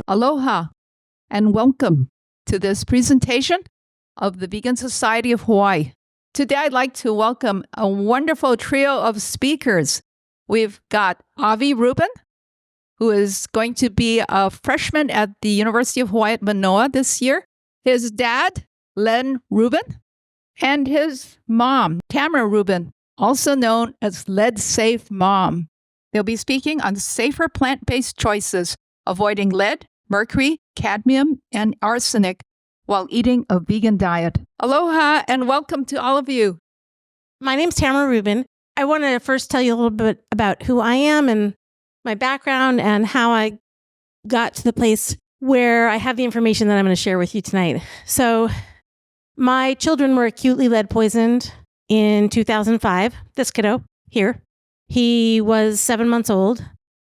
Aloha and welcome to this presentation of the Vegan Society of Hawaii. Today I'd like to welcome a wonderful trio of speakers. We've got Avi Rubin, who is going to be a freshman at the University of Hawaii at Manoa this year. His dad, Len Rubin, and his mom, Tamara Rubin, also known as Lead Safe Mom. They'll be speaking on safer plant-based choices, avoiding lead, mercury, cadmium, and arsenic while eating a vegan diet. Aloha and welcome to all of you. My name's Tamara Rubin. I want to first tell you a little bit about who I am and my background and how I got to the place where I have the information that I'm going to share with you tonight. So my children were acutely lead poisoned in 2005. This kiddo here, he was 7 months old.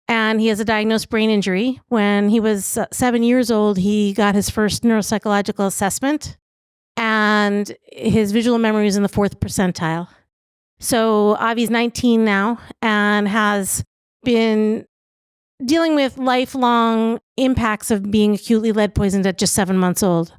And he has a diagnosed brain injury. When he was 7 years old, he got his first neuropsychological assessment, and his visual memory is in the 4th percentile. So Avi's 19 now and has been dealing with lifelong impacts of being acutely lead poisoned at just 7 months old.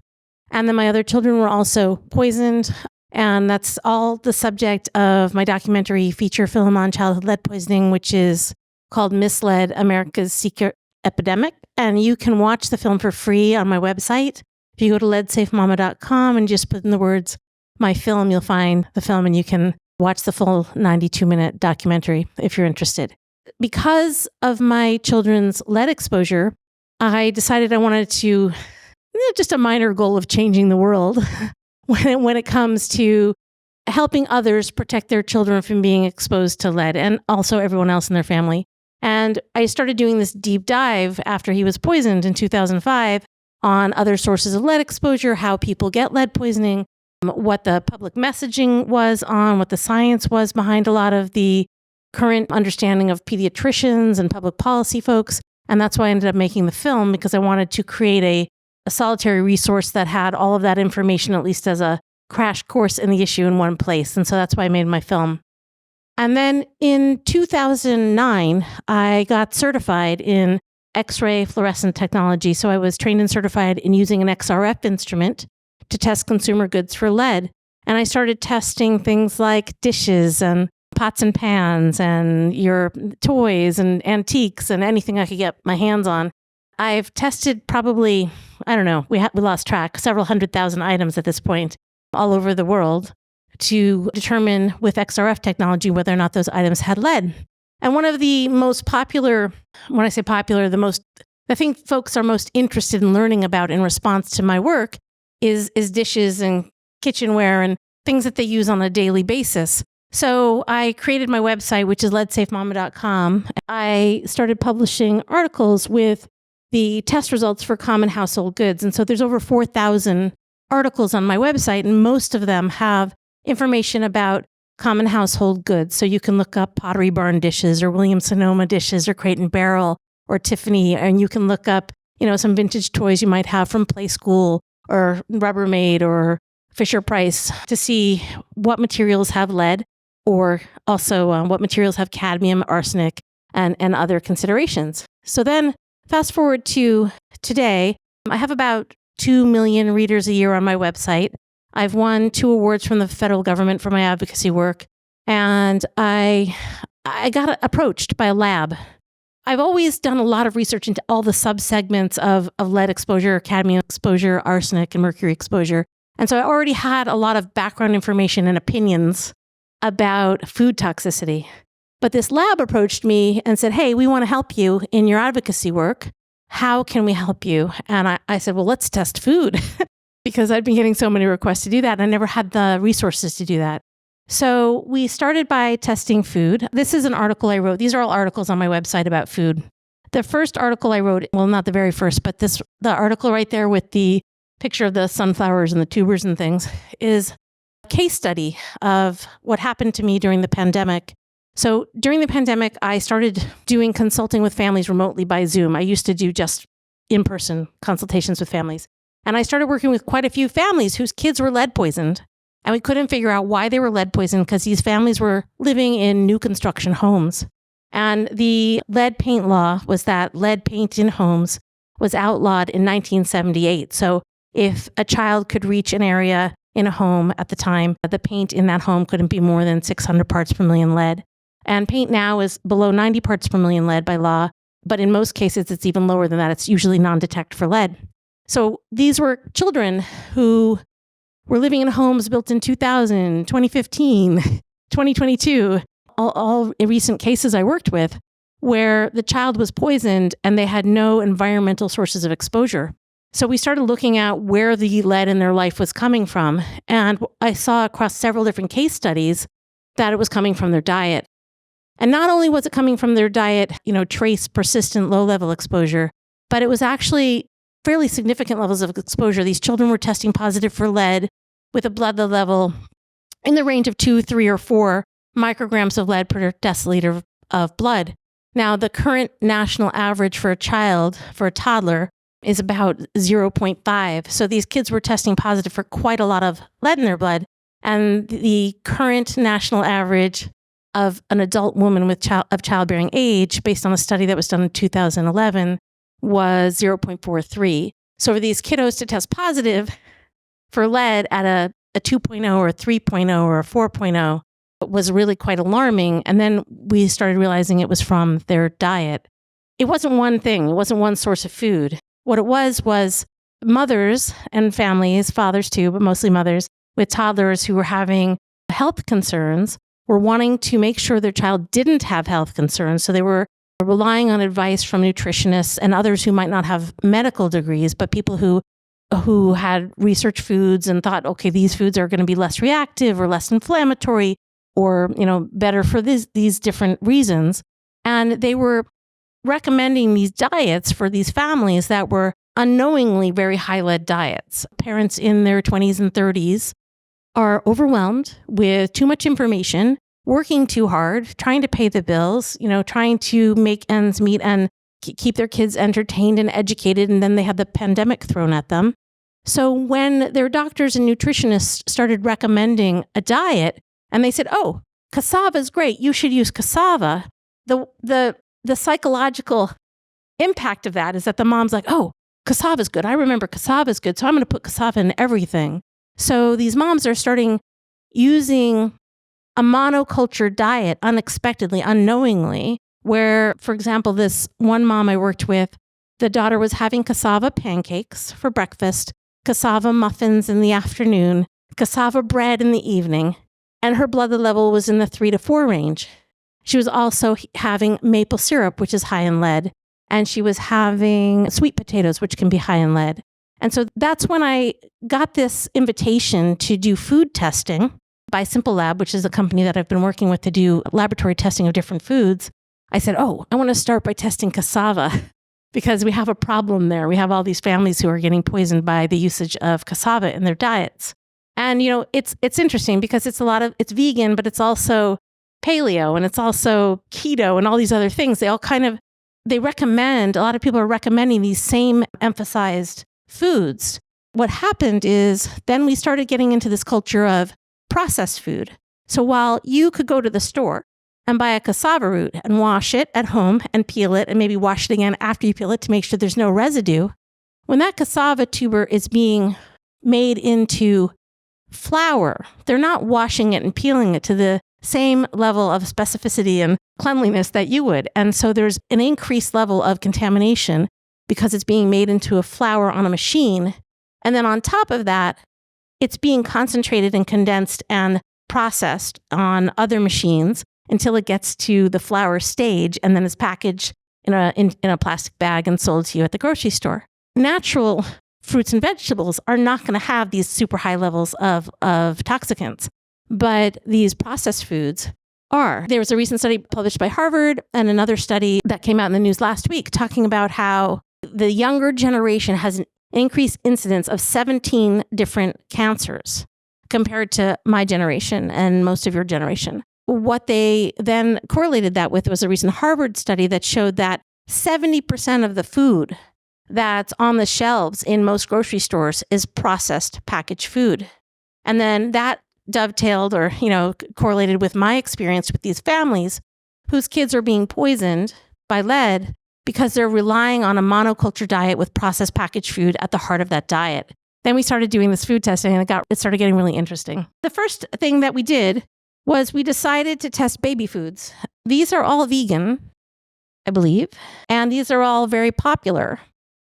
And then my other children were also poisoned. And that's all the subject of my documentary feature film on childhood lead poisoning, which is called Misled, America's Secret Epidemic. And you can watch the film for free on my website. If you go to leadsafemama.com and just put in the words, my film, you'll find the film and you can watch the full 92-minute documentary if you're interested. Because of my children's lead exposure, I decided I wanted to, just a minor goal of changing the world when it comes to helping others protect their children from being exposed to lead and also everyone else in their family. And I started doing this deep dive after he was poisoned in 2005 on other sources of lead exposure, how people get lead poisoning, what the public messaging was on, what the science was behind a lot of the current understanding of pediatricians and public policy folks. And that's why I ended up making the film, because I wanted to create a solitary resource that had all of that information, at least as a crash course in the issue in one place. And so that's why I made my film. And then in 2009, I got certified in X-ray fluorescent technology. So I was trained and certified in using an XRF instrument to test consumer goods for lead. And I started testing things like dishes and pots and pans and your toys and antiques and anything I could get my hands on. I've tested probably, I don't know, we lost track, several 100,000 items at this point all over the world to determine with XRF technology whether or not those items had lead. And one of the most popular, when I say popular, the thing folks are most interested in learning about in response to my work is dishes and kitchenware and things that they use on a daily basis. So I created my website, which is leadsafemama.com. I started publishing articles with the test results for common household goods. And so there's over 4,000 articles on my website, and most of them have information about common household goods. So you can look up Pottery Barn dishes or Williams-Sonoma dishes or Crate and Barrel or Tiffany, and you can look up, some vintage toys you might have from Play School or Rubbermaid or Fisher-Price to see what materials have lead, or also what materials have cadmium, arsenic, and other considerations. So then fast forward to today, I have about 2 million readers a year on my website. I've won 2 awards from the federal government for my advocacy work, and I got approached by a lab. I've always done a lot of research into all the subsegments of lead exposure, cadmium exposure, arsenic, and mercury exposure. And so I already had a lot of background information and opinions about food toxicity. But this lab approached me and said, hey, we want to help you in your advocacy work. How can we help you? And I said, well, let's test food. Because I'd been getting so many requests to do that, and I never had the resources to do that. So we started by testing food. This is an article I wrote. These are all articles on my website about food. The first article I wrote, well, not the very first, but the article right there with the picture of the sunflowers and the tubers and things, is a case study of what happened to me during the pandemic. So during the pandemic, I started doing consulting with families remotely by Zoom. I used to do just in-person consultations with families. And I started working with quite a few families whose kids were lead poisoned. And we couldn't figure out why they were lead poisoned because these families were living in new construction homes. And the lead paint law was that lead paint in homes was outlawed in 1978. So if a child could reach an area in a home at the time, the paint in that home couldn't be more than 600 parts per million lead. And paint now is below 90 parts per million lead by law, but in most cases, it's even lower than that. It's usually non-detect for lead. So these were children who were living in homes built in 2000, 2015, 2022, all recent cases I worked with, where the child was poisoned and they had no environmental sources of exposure. So we started looking at where the lead in their life was coming from. And I saw across several different case studies that it was coming from their diet. And not only was it coming from their diet, trace persistent low-level exposure, but it was actually fairly significant levels of exposure. These children were testing positive for lead with a blood level in the range of 2, 3, or 4 micrograms of lead per deciliter of blood. Now, the current national average for a toddler, is about 0.5. So these kids were testing positive for quite a lot of lead in their blood. And the current national average of an adult woman of childbearing age, based on a study that was done in 2011, was 0.43. So for these kiddos to test positive for lead at a 2.0 or a 3.0 or a 4.0 was really quite alarming. And then we started realizing it was from their diet. It wasn't one thing. It wasn't one source of food. What it was mothers and families, fathers too, but mostly mothers, with toddlers who were having health concerns, were wanting to make sure their child didn't have health concerns. So they were relying on advice from nutritionists and others who might not have medical degrees, but people who had researched foods and thought, okay, these foods are going to be less reactive or less inflammatory or, better for these different reasons. And they were recommending these diets for these families that were unknowingly very high lead diets. Parents in their 20s and 30s are overwhelmed with too much information, working too hard, trying to pay the bills, trying to make ends meet and keep their kids entertained and educated. And then they had the pandemic thrown at them. So when their doctors and nutritionists started recommending a diet and they said, oh, cassava is great, you should use cassava, the psychological impact of that is that the mom's like, oh, cassava is good. I remember cassava is good, so I'm going to put cassava in everything. So these moms are starting using a monoculture diet unexpectedly, unknowingly, where, for example, this one mom I worked with, the daughter was having cassava pancakes for breakfast, cassava muffins in the afternoon, cassava bread in the evening, and her blood level was in the 3 to 4 range. She was also having maple syrup, which is high in lead, and she was having sweet potatoes, which can be high in lead. And so that's when I got this invitation to do food testing by Simple Lab, which is a company that I've been working with to do laboratory testing of different foods. I said, oh, I want to start by testing cassava because we have a problem there. We have all these families who are getting poisoned by the usage of cassava in their diets. And, it's interesting because it's vegan, but it's also paleo and it's also keto and all these other things. They recommend, a lot of people are recommending these same emphasized foods. What happened is then we started getting into this culture of processed food. So while you could go to the store and buy a cassava root and wash it at home and peel it and maybe wash it again after you peel it to make sure there's no residue, when that cassava tuber is being made into flour, they're not washing it and peeling it to the same level of specificity and cleanliness that you would. And so there's an increased level of contamination because it's being made into a flour on a machine. And then on top of that, it's being concentrated and condensed and processed on other machines until it gets to the flour stage and then is packaged in a plastic bag and sold to you at the grocery store. Natural fruits and vegetables are not going to have these super high levels of toxicants, but these processed foods are. There was a recent study published by Harvard and another study that came out in the news last week talking about how the younger generation has an increased incidence of 17 different cancers compared to my generation and most of your generation. What they then correlated that with was a recent Harvard study that showed that 70% of the food that's on the shelves in most grocery stores is processed packaged food. And then that dovetailed or, correlated with my experience with these families whose kids are being poisoned by lead because they're relying on a monoculture diet with processed packaged food at the heart of that diet. Then we started doing this food testing and it started getting really interesting. The first thing that we did was we decided to test baby foods. These are all vegan, I believe, and these are all very popular.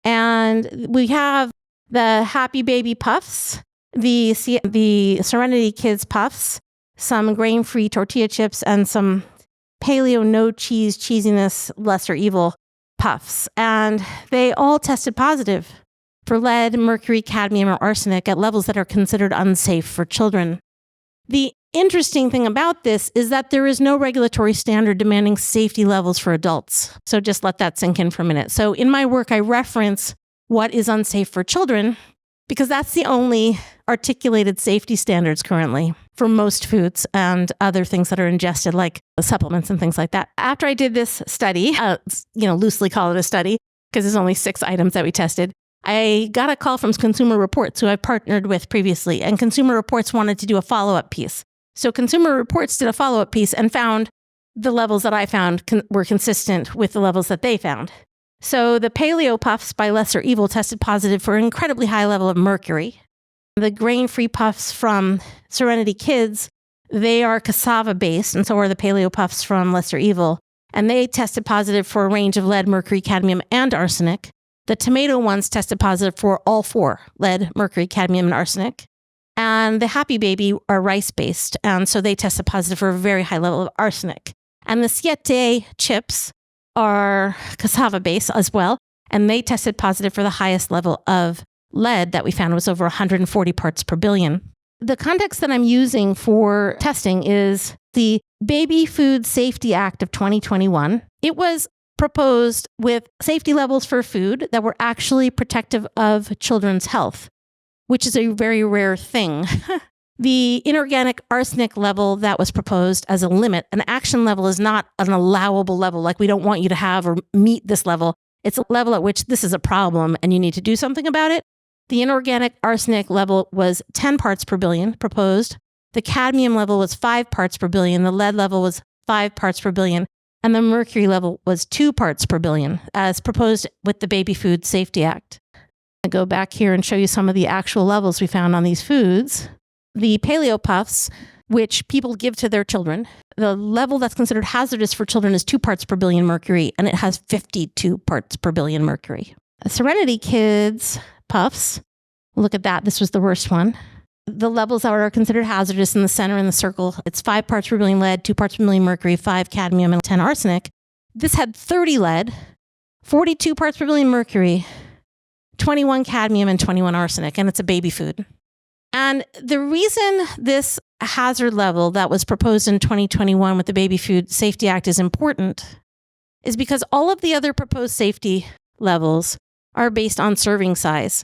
And we have the Happy Baby Puffs, the Serenity Kids Puffs, some grain-free tortilla chips, and some paleo no cheese cheesiness lesser evil puffs. And they all tested positive for lead, mercury, cadmium, or arsenic at levels that are considered unsafe for children. The interesting thing about this is that there is no regulatory standard demanding safety levels for adults. So just let that sink in for a minute. So in my work, I reference what is unsafe for children because that's the only articulated safety standards currently for most foods and other things that are ingested, like supplements and things like that. After I did this study, loosely call it a study because there's only 6 items that we tested, I got a call from Consumer Reports, who I've partnered with previously, and Consumer Reports wanted to do a follow-up piece. So Consumer Reports did a follow-up piece and found the levels that I found were consistent with the levels that they found. So the Paleo Puffs by Lesser Evil tested positive for an incredibly high level of mercury. The grain-free puffs from Serenity Kids, they are cassava-based, and so are the Paleo Puffs from Lesser Evil, and they tested positive for a range of lead, mercury, cadmium, and arsenic. The tomato ones tested positive for all 4, lead, mercury, cadmium, and arsenic. And the Happy Baby are rice-based, and so they tested positive for a very high level of arsenic. And the Siete chips are cassava-based as well, and they tested positive for the highest level of lead that we found was over 140 parts per billion. The context that I'm using for testing is the Baby Food Safety Act of 2021. It was proposed with safety levels for food that were actually protective of children's health, which is a very rare thing. The inorganic arsenic level that was proposed as a limit, an action level is not an allowable level, like we don't want you to have or meet this level. It's a level at which this is a problem and you need to do something about it. The inorganic arsenic level was 10 parts per billion proposed. The cadmium level was 5 parts per billion. The lead level was 5 parts per billion. And the mercury level was 2 parts per billion, as proposed with the Baby Food Safety Act. I'll go back here and show you some of the actual levels we found on these foods. The Paleo Puffs, which people give to their children, the level that's considered hazardous for children is 2 parts per billion mercury, and it has 52 parts per billion mercury. Serenity Kids Puffs, look at that. This was the worst one. The levels that are considered hazardous in the center in the circle, it's 5 parts per billion lead, 2 parts per billion mercury, 5 cadmium, and 10 arsenic. This had 30 lead, 42 parts per billion mercury, 21 cadmium, and 21 arsenic, and it's a baby food. And the reason this hazard level that was proposed in 2021 with the Baby Food Safety Act is important is because all of the other proposed safety levels are based on serving size.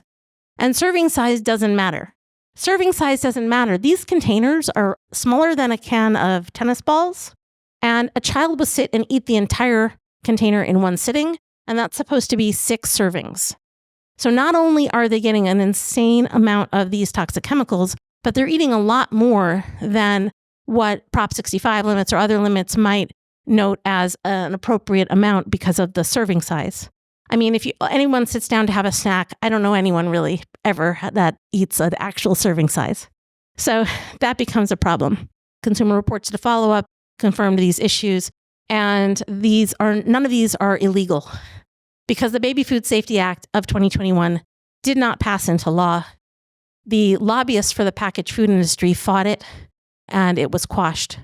And serving size doesn't matter. Serving size doesn't matter. These containers are smaller than a can of tennis balls, and a child will sit and eat the entire container in one sitting, and that's supposed to be 6 servings. So not only are they getting an insane amount of these toxic chemicals, but they're eating a lot more than what Prop 65 limits or other limits might note as an appropriate amount because of the serving size. I mean, if anyone sits down to have a snack, I don't know anyone really ever that eats an actual serving size. So that becomes a problem. Consumer Reports did a follow-up, confirmed these issues, and none of these are illegal because the Baby Food Safety Act of 2021 did not pass into law. The lobbyists for the packaged food industry fought it, and it was quashed.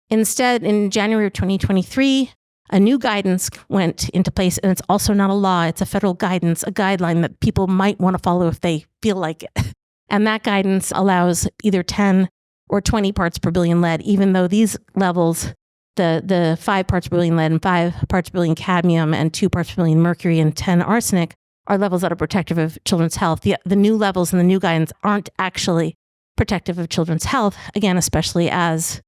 Instead, in January of 2023, a new guidance went into place, and it's also not a law. It's a federal guidance, a guideline that people might want to follow if they feel like it. And that guidance allows either 10 or 20 parts per billion lead, even though these levels, the 5 parts per billion lead and 5 parts per billion cadmium and 2 parts per billion mercury and 10 arsenic are levels that are protective of children's health. The new levels and the new guidance aren't actually protective of children's health, again, especially as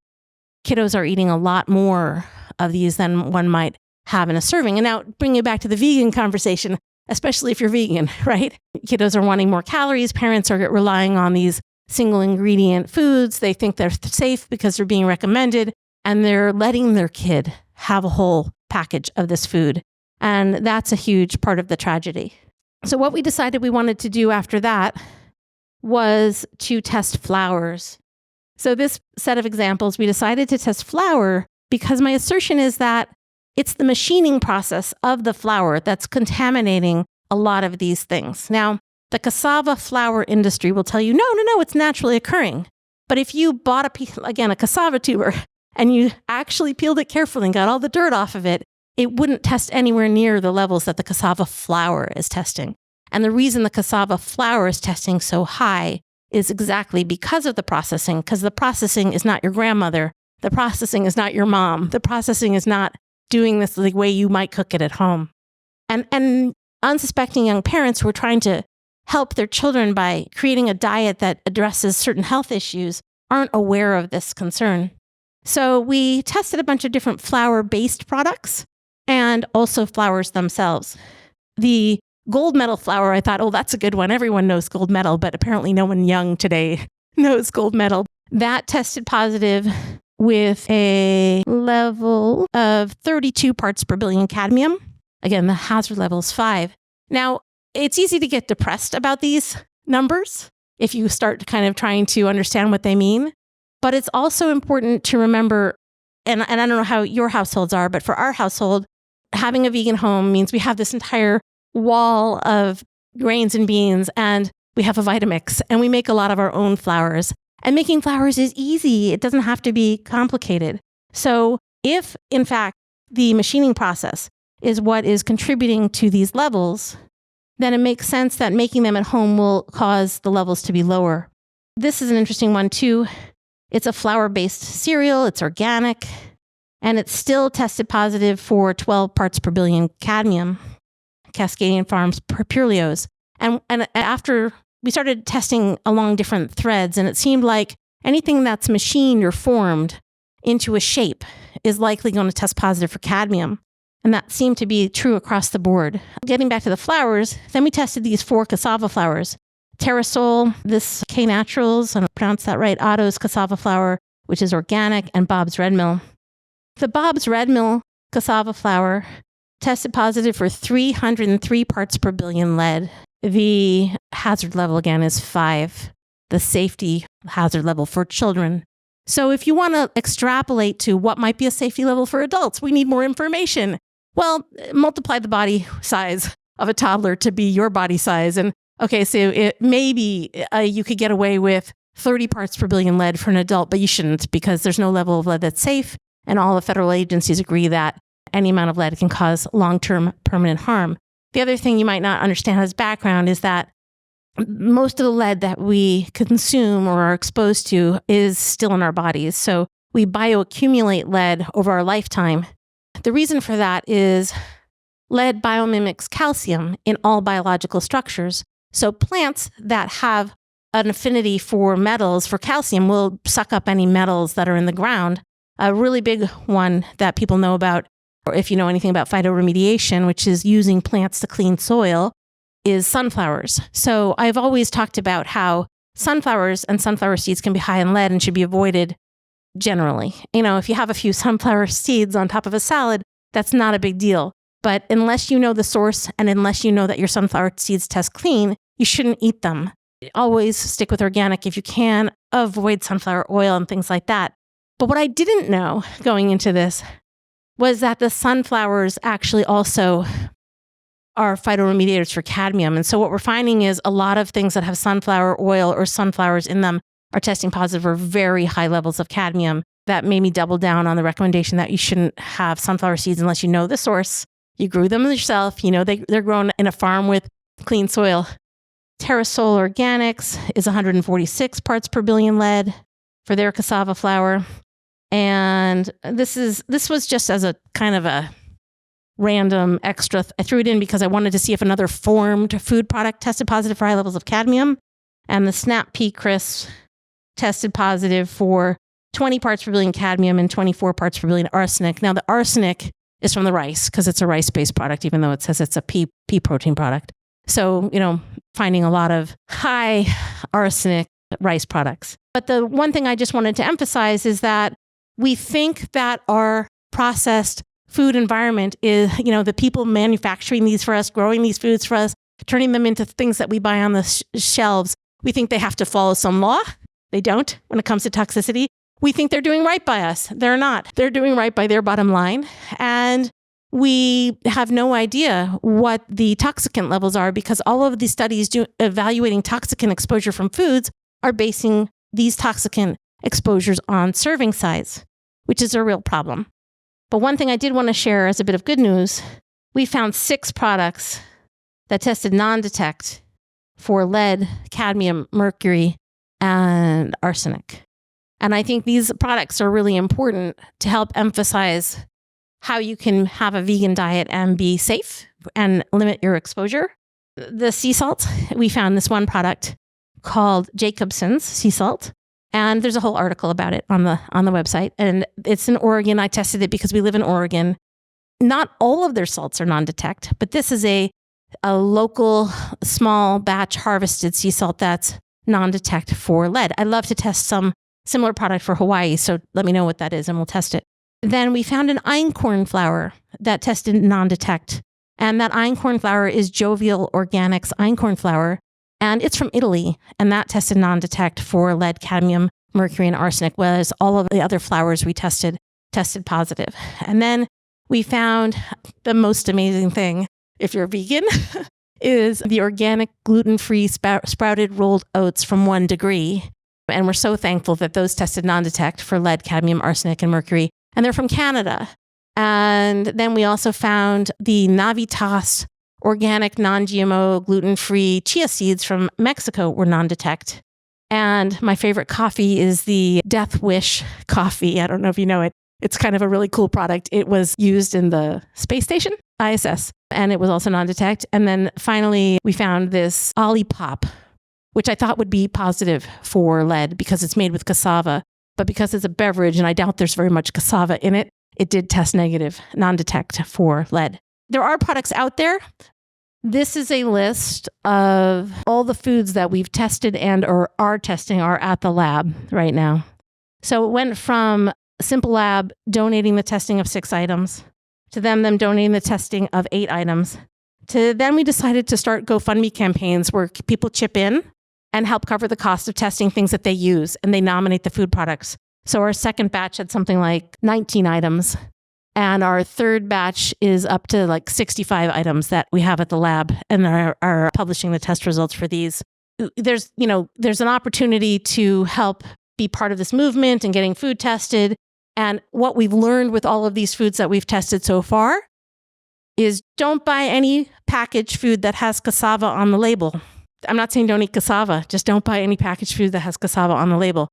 kiddos are eating a lot more of these than one might have in a serving. And now bring it back to the vegan conversation, especially if you're vegan, right? Kiddos are wanting more calories. Parents are relying on these single ingredient foods. They think they're safe because they're being recommended, and they're letting their kid have a whole package of this food. And that's a huge part of the tragedy. So what we decided we wanted to do after that was to test flours. So this set of examples, we decided to test flour because my assertion is that it's the machining process of the flour that's contaminating a lot of these things. Now, the cassava flour industry will tell you, no, it's naturally occurring. But if you bought a cassava tuber and you actually peeled it carefully and got all the dirt off of it, it wouldn't test anywhere near the levels that the cassava flour is testing. And the reason the cassava flour is testing so high is exactly because of the processing, because the processing is not your grandmother. The processing is not your mom. The processing is not doing this the way you might cook it at home. And unsuspecting young parents who are trying to help their children by creating a diet that addresses certain health issues aren't aware of this concern. So we tested a bunch of different flour-based products and also flours themselves. The gold medal flour, I thought, that's a good one. Everyone knows gold medal, but apparently no one young today knows gold medal. That tested positive with a level of 32 parts per billion cadmium. Again, the hazard level is 5. Now, it's easy to get depressed about these numbers if you start kind of trying to understand what they mean. But it's also important to remember, and I don't know how your households are, but for our household, having a vegan home means we have this entire wall of grains and beans, and we have a Vitamix, and we make a lot of our own flours. And making flours is easy. It doesn't have to be complicated. So if, in fact, the machining process is what is contributing to these levels, then it makes sense that making them at home will cause the levels to be lower. This is an interesting one, too. It's a flour-based cereal. It's organic. And it's still tested positive for 12 parts per billion cadmium. Cascadian Farms Purleos. And after we started testing along different threads, and it seemed like anything that's machined or formed into a shape is likely going to test positive for cadmium. And that seemed to be true across the board. Getting back to the flours, then we tested these 4 cassava flours. Terrasol, this K Naturals, I don't pronounce that right, Otto's cassava flour, which is organic, and Bob's Red Mill. The Bob's Red Mill cassava flour tested positive for 303 parts per billion lead. The hazard level, again, is 5, the safety hazard level for children. So if you want to extrapolate to what might be a safety level for adults, we need more information. Well, multiply the body size of a toddler to be your body size. And okay, so maybe you could get away with 30 parts per billion lead for an adult, but you shouldn't, because there's no level of lead that's safe. And all the federal agencies agree that any amount of lead can cause long-term permanent harm. The other thing you might not understand as background is that most of the lead that we consume or are exposed to is still in our bodies. So we bioaccumulate lead over our lifetime. The reason for that is lead biomimics calcium in all biological structures. So plants that have an affinity for metals, for calcium, will suck up any metals that are in the ground. A really big one that people know about, or if you know anything about phytoremediation, which is using plants to clean soil, is sunflowers. So I've always talked about how sunflowers and sunflower seeds can be high in lead and should be avoided generally. You know, if you have a few sunflower seeds on top of a salad, that's not a big deal. But unless you know the source and unless you know that your sunflower seeds test clean, you shouldn't eat them. Always stick with organic if you can. Avoid sunflower oil and things like that. But what I didn't know going into this was that the sunflowers actually also are phytoremediators for cadmium. And so what we're finding is a lot of things that have sunflower oil or sunflowers in them are testing positive for very high levels of cadmium. That made me double down on the recommendation that you shouldn't have sunflower seeds unless you know the source. You grew them yourself. You know, they're grown in a farm with clean soil. Terrasol Organics is 146 parts per billion lead for their cassava flour. And this was just as a kind of a random extra. I threw it in because I wanted to see if another formed food product tested positive for high levels of cadmium. And the Snap Pea Crisps tested positive for 20 parts per billion cadmium and 24 parts per billion arsenic. Now, the arsenic is from the rice because it's a rice-based product, even though it says it's a pea protein product. So, you know, finding a lot of high arsenic rice products. But the one thing I just wanted to emphasize is that we think that our processed food environment is, the people manufacturing these for us, growing these foods for us, turning them into things that we buy on the shelves. We think they have to follow some law. They don't when it comes to toxicity. We think they're doing right by us. They're not. They're doing right by their bottom line. And we have no idea what the toxicant levels are because all of these studies evaluating toxicant exposure from foods are basing these toxicant exposures on serving size, which is a real problem. But one thing I did want to share as a bit of good news, we found 6 products that tested non-detect for lead, cadmium, mercury, and arsenic. And I think these products are really important to help emphasize how you can have a vegan diet and be safe and limit your exposure. The sea salt, we found this one product called Jacobson's sea salt. And there's a whole article about it on the website. And it's in Oregon. I tested it because we live in Oregon. Not all of their salts are non-detect, but this is a local small batch harvested sea salt that's non-detect for lead. I'd love to test some similar product for Hawaii, so let me know what that is and we'll test it. Then we found an einkorn flour that tested non-detect. And that einkorn flour is Jovial Organics einkorn flour. And it's from Italy. And that tested non-detect for lead, cadmium, mercury, and arsenic, whereas all of the other flours we tested positive. And then we found the most amazing thing, if you're vegan, is the organic gluten-free sprouted rolled oats from 1 Degree. And we're so thankful that those tested non-detect for lead, cadmium, arsenic, and mercury. And they're from Canada. And then we also found the Navitas organic, non-GMO, gluten-free chia seeds from Mexico were non-detect. And my favorite coffee is the Death Wish coffee. I don't know if you know it. It's kind of a really cool product. It was used in the space station, ISS, and it was also non-detect. And then finally, we found this Olipop, which I thought would be positive for lead because it's made with cassava. But because it's a beverage, and I doubt there's very much cassava in it, it did test negative, non-detect for lead. There are products out there. This is a list of all the foods that we've tested and or are testing are at the lab right now. So it went from Simple Lab donating the testing of 6 items to them donating the testing of 8 items. To then we decided to start GoFundMe campaigns where people chip in and help cover the cost of testing things that they use, and they nominate the food products. So our second batch had something like 19 items. And our third batch is up to like 65 items that we have at the lab and are publishing the test results for these. There's an opportunity to help be part of this movement and getting food tested. And what we've learned with all of these foods that we've tested so far is don't buy any packaged food that has cassava on the label. I'm not saying don't eat cassava, just don't buy any packaged food that has cassava on the label.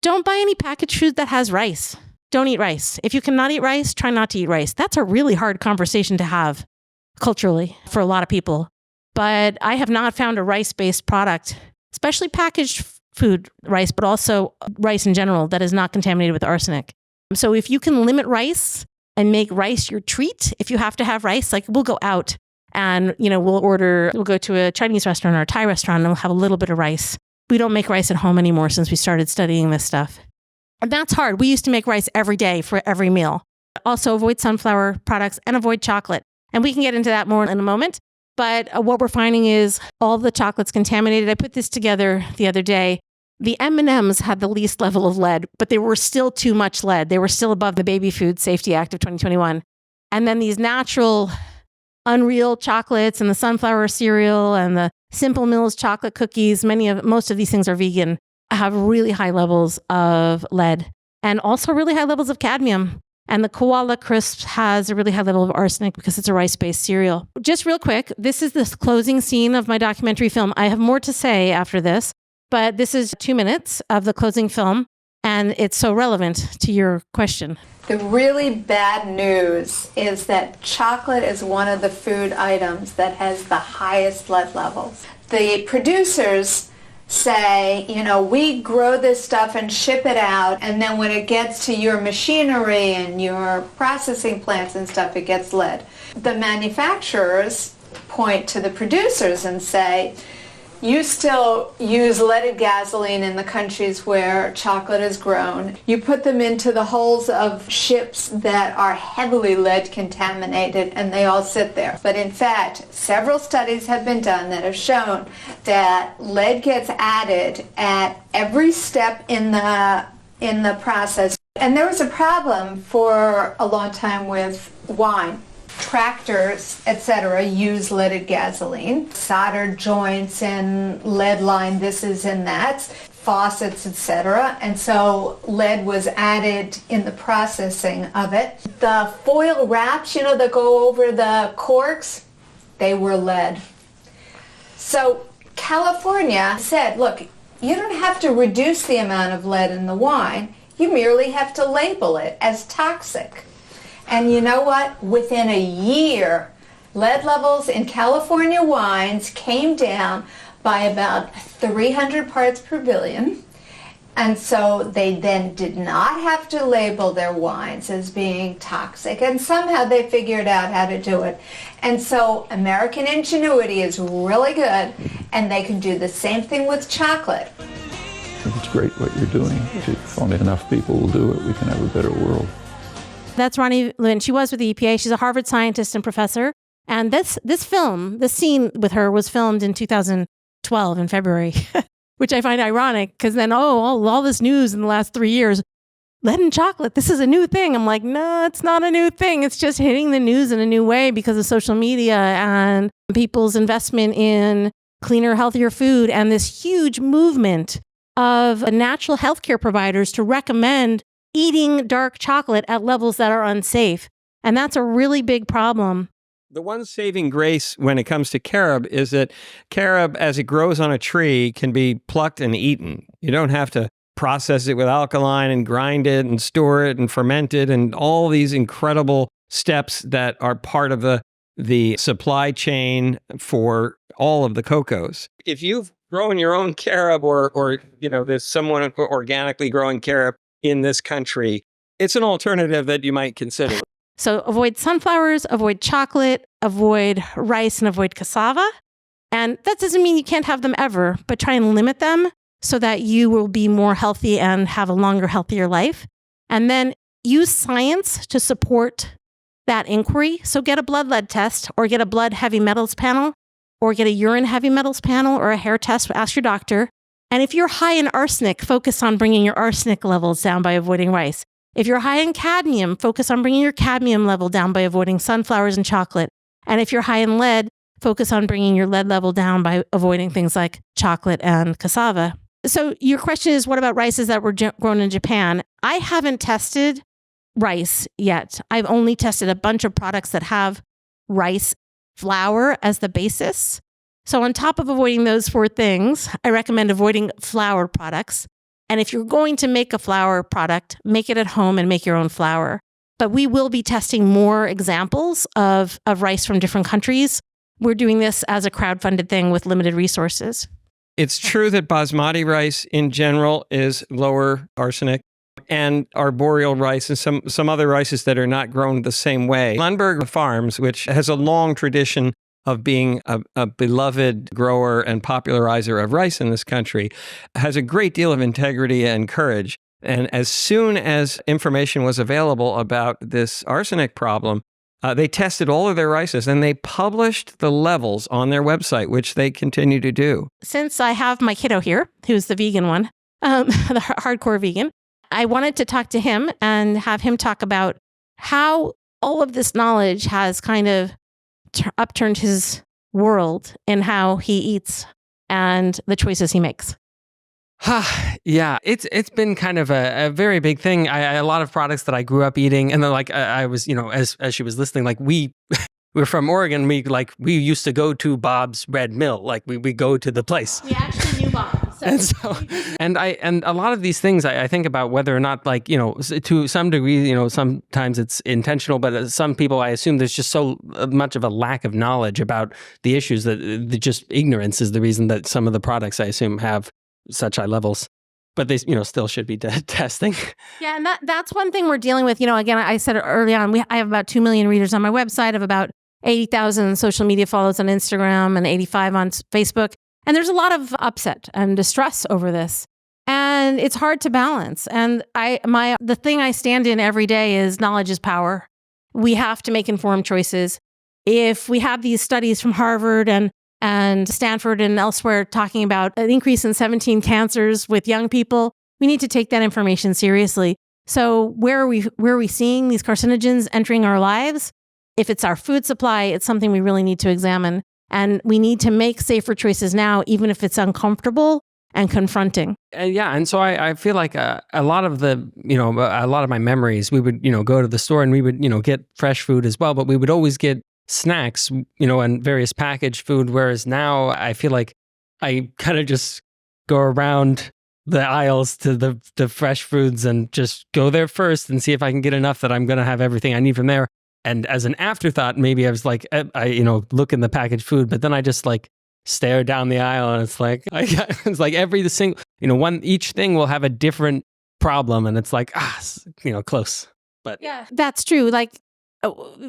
Don't buy any packaged food that has rice. Don't eat rice. If you cannot eat rice, try not to eat rice. That's a really hard conversation to have culturally for a lot of people. But I have not found a rice-based product, especially packaged food rice, but also rice in general, that is not contaminated with arsenic. So if you can limit rice and make rice your treat, if you have to have rice, like we'll go out and, we'll go to a Chinese restaurant or a Thai restaurant and we'll have a little bit of rice. We don't make rice at home anymore since we started studying this stuff. And that's hard. We used to make rice every day for every meal. Also avoid sunflower products and avoid chocolate. And we can get into that more in a moment. But what we're finding is all the chocolate's contaminated. I put this together the other day. The M&Ms had the least level of lead, but they were still too much lead. They were still above the Baby Food Safety Act of 2021. And then these natural Unreal chocolates and the sunflower cereal and the Simple Mills chocolate cookies, most of these things are vegan, have really high levels of lead and also really high levels of cadmium. And the Koala Crisp has a really high level of arsenic because it's a rice-based cereal. Just real quick, this is the closing scene of my documentary film. I have more to say after this, but this is 2 minutes of the closing film, and it's so relevant to your question. The really bad news is that chocolate is one of the food items that has the highest lead levels. The producers say, we grow this stuff and ship it out, and then when it gets to your machinery and your processing plants and stuff, it gets lead. The manufacturers point to the producers and say, You still use leaded gasoline in the countries where chocolate is grown. You put them into the hulls of ships that are heavily lead contaminated, and they all sit there. But in fact, several studies have been done that have shown that lead gets added at every step in the process. And there was a problem for a long time with wine. Tractors, etc., use leaded gasoline. Soldered joints and lead line thises and that's, faucets, etc. And so lead was added in the processing of it. The foil wraps, that go over the corks, they were lead. So California said, look, you don't have to reduce the amount of lead in the wine. You merely have to label it as toxic. And you know what? Within a year, lead levels in California wines came down by about 300 parts per billion. And so they then did not have to label their wines as being toxic. And somehow they figured out how to do it. And so American ingenuity is really good, and they can do the same thing with chocolate. It's great what you're doing. If only enough people will do it, we can have a better world. That's Ronnie Lynn. She was with the EPA. She's a Harvard scientist and professor. And this scene with her was filmed in 2012 in February, which I find ironic because then, all this news in the last 3 years, lead in chocolate, this is a new thing. I'm like, no, it's not a new thing. It's just hitting the news in a new way because of social media and people's investment in cleaner, healthier food and this huge movement of natural healthcare providers to recommend eating dark chocolate at levels that are unsafe. And that's a really big problem. The one saving grace when it comes to carob is that carob, as it grows on a tree, can be plucked and eaten. You don't have to process it with alkaline and grind it and store it and ferment it and all these incredible steps that are part of the supply chain for all of the cocos. If you've grown your own carob or there's someone organically growing carob in this country, it's an alternative that you might consider. So avoid sunflowers, avoid chocolate, avoid rice, and avoid cassava. And that doesn't mean you can't have them ever, but try and limit them so that you will be more healthy and have a longer, healthier life. And then use science to support that inquiry. So get a blood lead test or get a blood heavy metals panel or get a urine heavy metals panel or a hair test. Ask your doctor. And if you're high in arsenic, focus on bringing your arsenic levels down by avoiding rice. If you're high in cadmium, focus on bringing your cadmium level down by avoiding sunflowers and chocolate. And if you're high in lead, focus on bringing your lead level down by avoiding things like chocolate and cassava. So your question is, what about rices that were grown in Japan? I haven't tested rice yet. I've only tested a bunch of products that have rice flour as the basis. So on top of avoiding those 4 things, I recommend avoiding flour products. And if you're going to make a flour product, make it at home and make your own flour. But we will be testing more examples of rice from different countries. We're doing this as a crowdfunded thing with limited resources. It's true that basmati rice in general is lower arsenic, and arboreal rice and some other rices that are not grown the same way. Lundberg Farms, which has a long tradition of being a beloved grower and popularizer of rice in this country, has a great deal of integrity and courage. And as soon as information was available about this arsenic problem, they tested all of their rices and they published the levels on their website, which they continue to do. Since I have my kiddo here, who's the vegan one, the hardcore vegan, I wanted to talk to him and have him talk about how all of this knowledge has kind of upturned his world in how he eats and the choices he makes. Yeah, it's been kind of a very big thing. A lot of products that I grew up eating, and then I was, as she was listening, we're from Oregon. We used to go to Bob's Red Mill. We go to the place. We actually knew Bob. And a lot of these things I think about whether or not to some degree, sometimes it's intentional, but some people, I assume there's just so much of a lack of knowledge about the issues that just ignorance is the reason that some of the products, I assume, have such high levels. But they, still should be testing. Yeah, and that's one thing we're dealing with. Again, I said it early on, I have about 2 million readers on my website, of about 80,000 social media follows on Instagram and 85 on Facebook. And there's a lot of upset and distress over this. And it's hard to balance. And the thing I stand in every day is knowledge is power. We have to make informed choices. If we have these studies from Harvard and Stanford and elsewhere talking about an increase in 17 cancers with young people, we need to take that information seriously. So where are we seeing these carcinogens entering our lives? If it's our food supply, it's something we really need to examine. And we need to make safer choices now, even if it's uncomfortable and confronting. And so I feel like a lot of my memories, we would, go to the store and we would, get fresh food as well, but we would always get snacks, and various packaged food. Whereas now I feel like I kind of just go around the aisles to the fresh foods and just go there first and see if I can get enough that I'm going to have everything I need from there. And as an afterthought, maybe I was like, I look in the packaged food, but then I just like stare down the aisle and it's like, every single, each thing will have a different problem. And it's like, close. But yeah, that's true. Like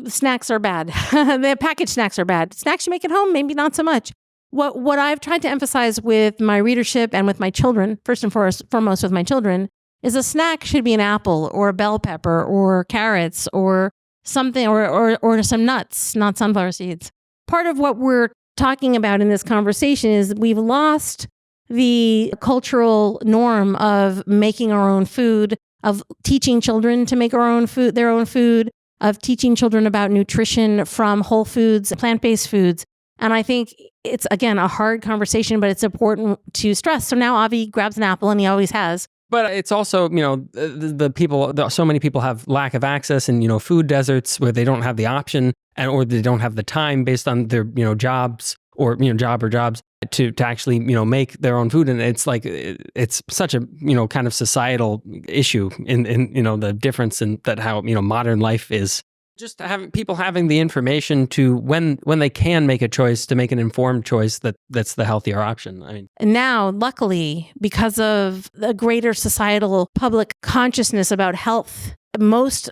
snacks are bad. The packaged snacks are bad. Snacks you make at home, maybe not so much. What I've tried to emphasize with my readership and with my children, first and foremost with my children, is a snack should be an apple or a bell pepper or carrots or something or some nuts, not sunflower seeds. Part of what we're talking about in this conversation is we've lost the cultural norm of making our own food, of teaching children to make their own food, of teaching children about nutrition from whole foods, plant-based foods. And I think it's, again, a hard conversation, but it's important to stress. So now Avi grabs an apple, and he always has. But it's also, so many people have lack of access and, food deserts where they don't have the option or they don't have the time based on their, jobs or, jobs to actually, make their own food. And it's like, it's such a, kind of societal issue in the difference in that how, modern life is. Just having people having the information to when they can make a choice to make an informed choice that's the healthier option. I mean, and now, luckily, because of the greater societal public consciousness about health, most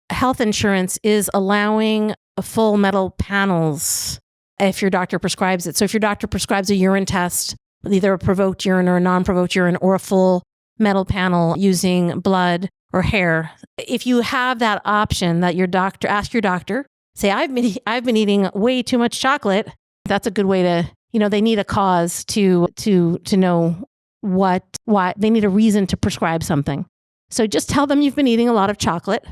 health insurance is allowing full metal panels if your doctor prescribes it. So if your doctor prescribes a urine test, either a provoked urine or a non-provoked urine or a full metal panel using blood or hair, if you have that option that ask your doctor, say, I've been eating way too much chocolate. That's a good way to, they need a cause to know why they need a reason to prescribe something. So just tell them you've been eating a lot of chocolate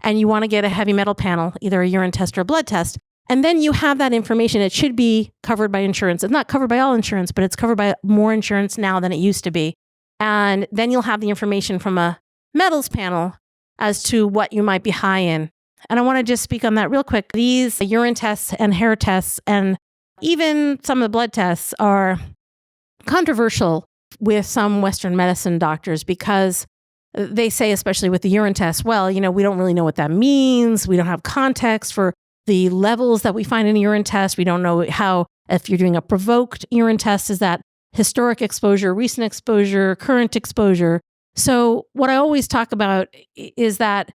and you want to get a heavy metal panel, either a urine test or a blood test. And then you have that information. It should be covered by insurance. It's not covered by all insurance, but it's covered by more insurance now than it used to be. And then you'll have the information from a metals panel as to what you might be high in. And I want to just speak on that real quick. These urine tests and hair tests and even some of the blood tests are controversial with some Western medicine doctors because they say, especially with the urine test, well, we don't really know what that means. We don't have context for the levels that we find in a urine test. We don't know if you're doing a provoked urine test, is that historic exposure, recent exposure, current exposure. So what I always talk about is that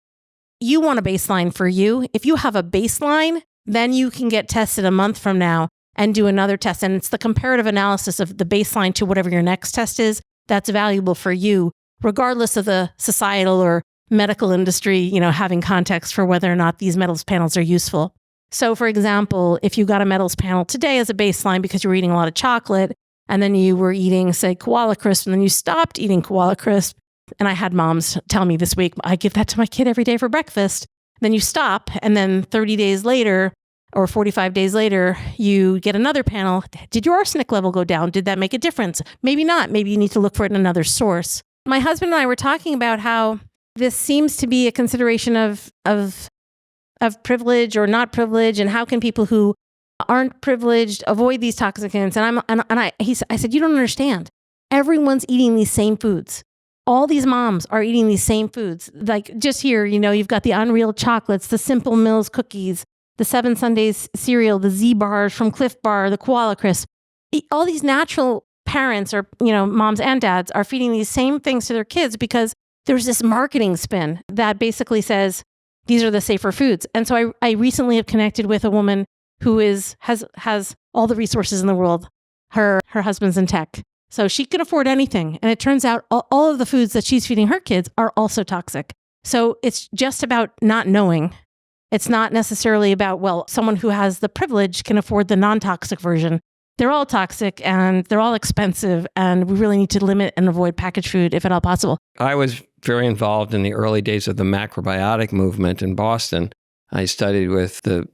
you want a baseline for you. If you have a baseline, then you can get tested a month from now and do another test. And it's the comparative analysis of the baseline to whatever your next test is that's valuable for you, regardless of the societal or medical industry, having context for whether or not these metals panels are useful. So for example, if you got a metals panel today as a baseline because you were eating a lot of chocolate and then you were eating, say, koala crisp, and then you stopped eating koala crisp, and I had moms tell me this week, I give that to my kid every day for breakfast. Then you stop, and then 30 days later or 45 days later, you get another panel. Did your arsenic level go down? Did that make a difference? Maybe not. Maybe you need to look for it in another source. My husband and I were talking about how this seems to be a consideration of privilege or not privilege, and how can people who aren't privileged avoid these toxicants? I said, you don't understand. Everyone's eating these same foods. All these moms are eating these same foods. Like just here, you've got the Unreal chocolates, the Simple Mills cookies, the 7 Sundays cereal, the Z bars from Cliff Bar, the koala crisp. All these natural parents or, moms and dads are feeding these same things to their kids because there's this marketing spin that basically says these are the safer foods. And so I recently have connected with a woman who has all the resources in the world, Her husband's in tech. So she can afford anything. And it turns out all of the foods that she's feeding her kids are also toxic. So it's just about not knowing. It's not necessarily about, well, someone who has the privilege can afford the non-toxic version. They're all toxic and they're all expensive. And we really need to limit and avoid packaged food if at all possible. I was very involved in the early days of the macrobiotic movement in Boston. I studied with the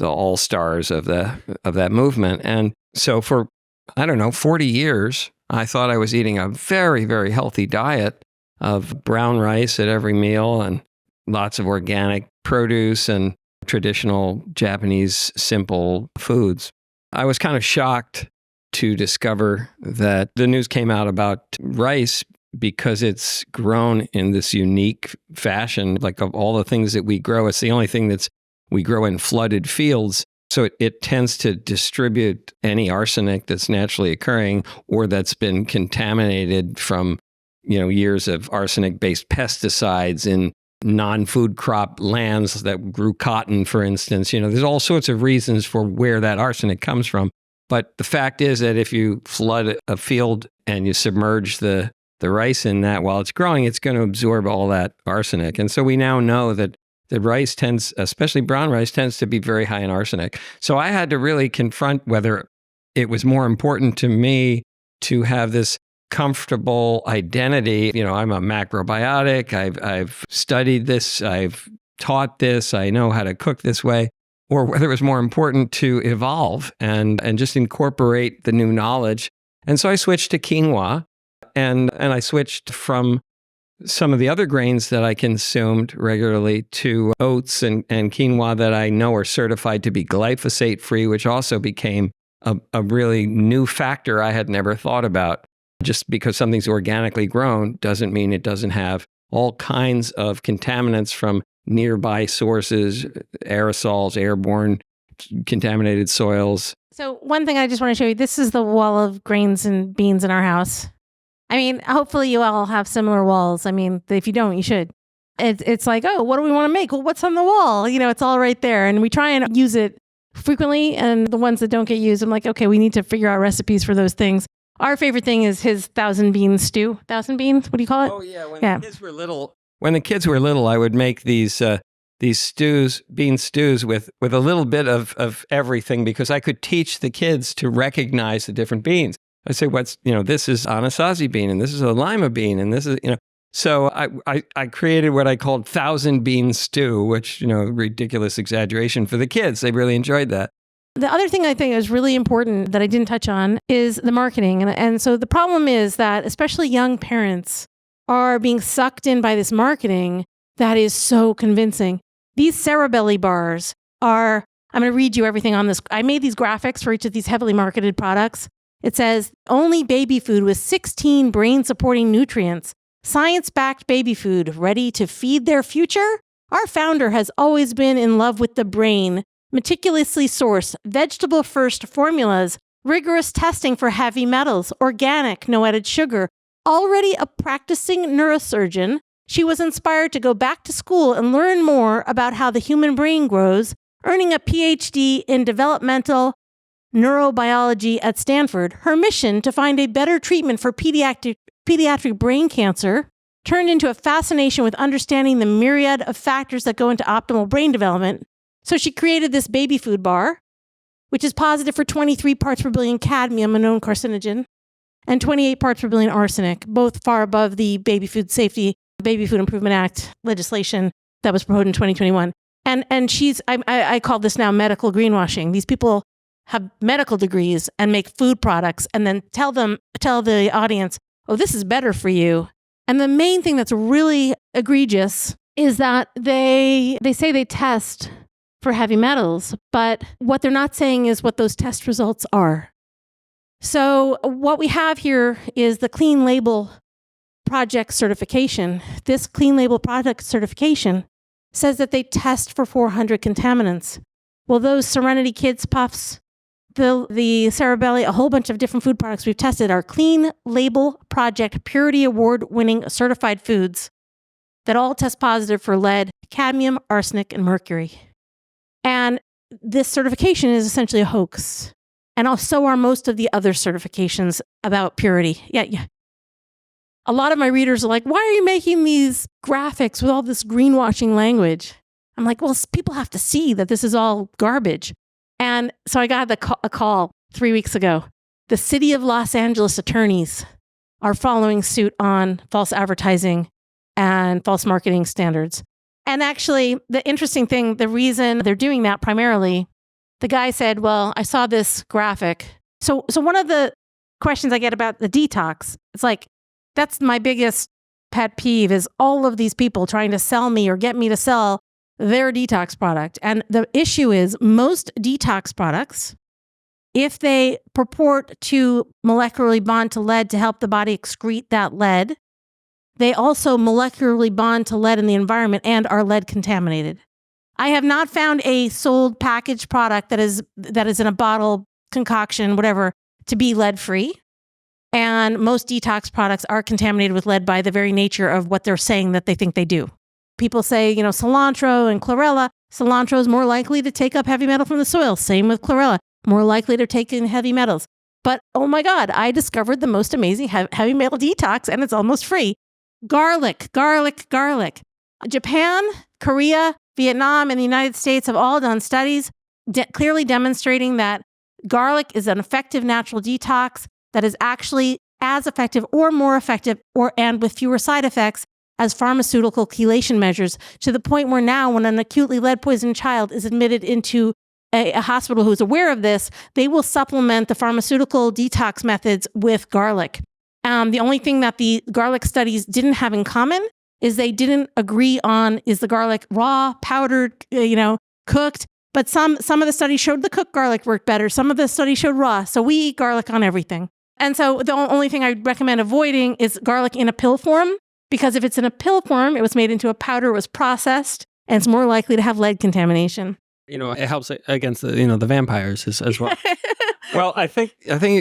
all-stars of that movement. And so for, 40 years, I thought I was eating a very, very healthy diet of brown rice at every meal and lots of organic produce and traditional Japanese simple foods. I was kind of shocked to discover that the news came out about rice because it's grown in this unique fashion. Like of all the things that we grow, it's the only thing we grow in flooded fields. So it tends to distribute any arsenic that's naturally occurring or that's been contaminated from, years of arsenic-based pesticides in non-food crop lands that grew cotton, for instance. There's all sorts of reasons for where that arsenic comes from. But the fact is that if you flood a field and you submerge the rice in that while it's growing, it's going to absorb all that arsenic. And so we now know that the rice tends, especially brown rice, tends to be very high in arsenic. So I had to really confront whether it was more important to me to have this comfortable identity. I'm a macrobiotic. I've studied this. I've taught this. I know how to cook this way. Or whether it was more important to evolve and just incorporate the new knowledge. And so I switched to quinoa, and I switched from some of the other grains that I consumed regularly to oats and quinoa that I know are certified to be glyphosate-free, which also became a really new factor I had never thought about. Just because something's organically grown doesn't mean it doesn't have all kinds of contaminants from nearby sources, aerosols, airborne contaminated soils. So one thing I just want to show you, this is the wall of grains and beans in our house. I mean, hopefully you all have similar walls. I mean, if you don't, you should. It's like, oh, what do we want to make? Well, what's on the wall? It's all right there. And we try and use it frequently. And the ones that don't get used, I'm like, okay, we need to figure out recipes for those things. Our favorite thing is his 1,000 bean stew. 1,000 beans? What do you call it? Oh, yeah. The kids were little, I would make these stews, bean stews with a little bit of everything because I could teach the kids to recognize the different beans. I say, this is Anasazi bean and this is a lima bean and this is, So I created what I called 1,000 bean stew, which, ridiculous exaggeration for the kids. They really enjoyed that. The other thing I think is really important that I didn't touch on is the marketing. And so the problem is that especially young parents are being sucked in by this marketing that is so convincing. These Cerebelly bars are, I'm going to read you everything on this. I made these graphics for each of these heavily marketed products. It says, only baby food with 16 brain-supporting nutrients. Science-backed baby food ready to feed their future? Our founder has always been in love with the brain. Meticulously sourced, vegetable-first formulas, rigorous testing for heavy metals, organic, no added sugar. Already a practicing neurosurgeon, she was inspired to go back to school and learn more about how the human brain grows, earning a PhD in developmental neurobiology at Stanford. Her mission to find a better treatment for pediatric brain cancer turned into a fascination with understanding the myriad of factors that go into optimal brain development. So she created this baby food bar, which is positive for 23 parts per billion cadmium, a known carcinogen, and 28 parts per billion arsenic, both far above the Baby Food Improvement Act legislation that was proposed in 2021. And I call this now medical greenwashing. These people have medical degrees and make food products and then tell the audience, oh, this is better for you. And the main thing that's really egregious is that they say they test for heavy metals, but what they're not saying is what those test results are. So what we have here is the Clean Label Project certification. This Clean Label Project certification says that they test for 400 contaminants. Well, those Serenity Kids Puffs, the Cerebelly, a whole bunch of different food products we've tested are Clean Label Project Purity Award-winning certified foods that all test positive for lead, cadmium, arsenic, and mercury. And this certification is essentially a hoax. And also are most of the other certifications about purity. Yeah. A lot of my readers are like, why are you making these graphics with all this greenwashing language? I'm like, well, people have to see that this is all garbage. And so I got a call 3 weeks ago. The city of Los Angeles attorneys are following suit on false advertising and false marketing standards. And actually, the interesting thing, the reason they're doing that primarily, the guy said, well, I saw this graphic. So one of the questions I get about the detox, it's like, that's my biggest pet peeve is all of these people trying to sell me or get me to sell their detox product. And the issue is most detox products, if they purport to molecularly bond to lead to help the body excrete that lead, they also molecularly bond to lead in the environment and are lead contaminated. I have not found a sold packaged product that is in a bottle, concoction, whatever, to be lead free. And most detox products are contaminated with lead by the very nature of what they're saying that they think they do. People say, cilantro and chlorella. Cilantro is more likely to take up heavy metal from the soil. Same with chlorella, more likely to take in heavy metals. But oh my God, I discovered the most amazing heavy metal detox and it's almost free. Garlic. Japan, Korea, Vietnam, and the United States have all done studies clearly demonstrating that garlic is an effective natural detox that is actually as effective or more effective and with fewer side effects as pharmaceutical chelation measures, to the point where now when an acutely lead poisoned child is admitted into a hospital who's aware of this, they will supplement the pharmaceutical detox methods with garlic. The only thing that the garlic studies didn't have in common is they didn't agree on, is the garlic raw, powdered, cooked? But some of the studies showed the cooked garlic worked better. Some of the studies showed raw. So we eat garlic on everything. And so the only thing I recommend avoiding is garlic in a pill form, because if it's in a pill form, it was made into a powder, it was processed, and it's more likely to have lead contamination. It helps against the vampires as well. Well, I think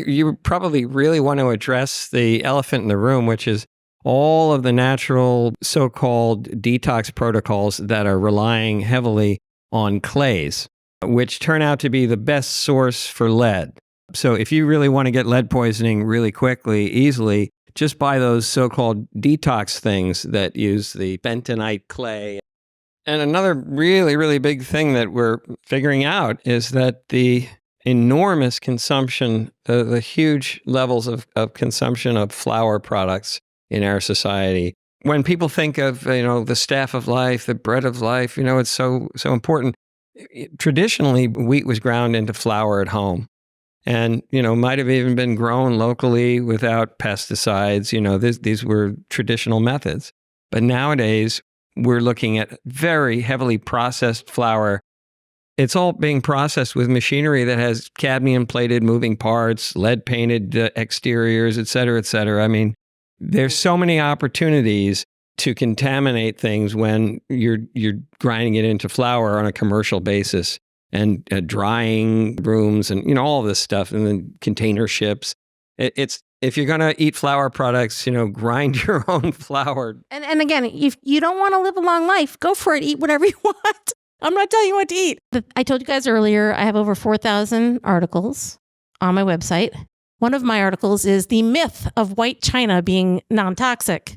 you probably really want to address the elephant in the room, which is all of the natural so-called detox protocols that are relying heavily on clays, which turn out to be the best source for lead. So if you really want to get lead poisoning really quickly, easily, just buy those so-called detox things that use the bentonite clay. And another really, really big thing that we're figuring out is that the enormous consumption, the huge levels of consumption of flour products in our society. When people think of, the staff of life, the bread of life, it's so important. Traditionally, wheat was ground into flour at home and, might have even been grown locally without pesticides. These were traditional methods. But nowadays, we're looking at very heavily processed flour. It's all being processed with machinery that has cadmium-plated moving parts, lead-painted exteriors, et cetera, et cetera. I mean, there's so many opportunities to contaminate things when you're grinding it into flour on a commercial basis and drying rooms and, all of this stuff, and then container ships. It's if you're going to eat flour products, grind your own flour. And again, if you don't want to live a long life, go for it. Eat whatever you want. I'm not telling you what to eat. I told you guys earlier, I have over 4,000 articles on my website. One of my articles is the myth of white china being non-toxic.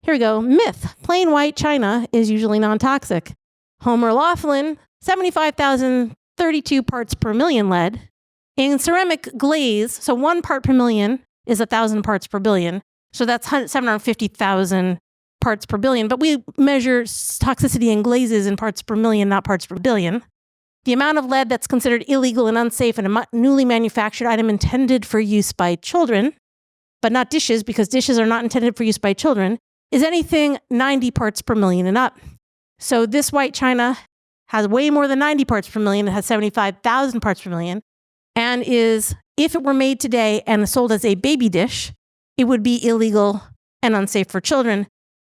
Here we go. Myth. Plain white china is usually non-toxic. Homer Laughlin, 75,032 parts per million lead. In ceramic glaze, so 1 part per million is 1,000 parts per billion. So that's 750,000 parts per billion. But we measure toxicity in glazes in parts per million, not parts per billion. The amount of lead that's considered illegal and unsafe in a newly manufactured item intended for use by children, but not dishes, because dishes are not intended for use by children, is anything 90 parts per million and up. So this white china has way more than 90 parts per million. It has 75,000 parts per million, and is, if it were made today and sold as a baby dish, it would be illegal and unsafe for children.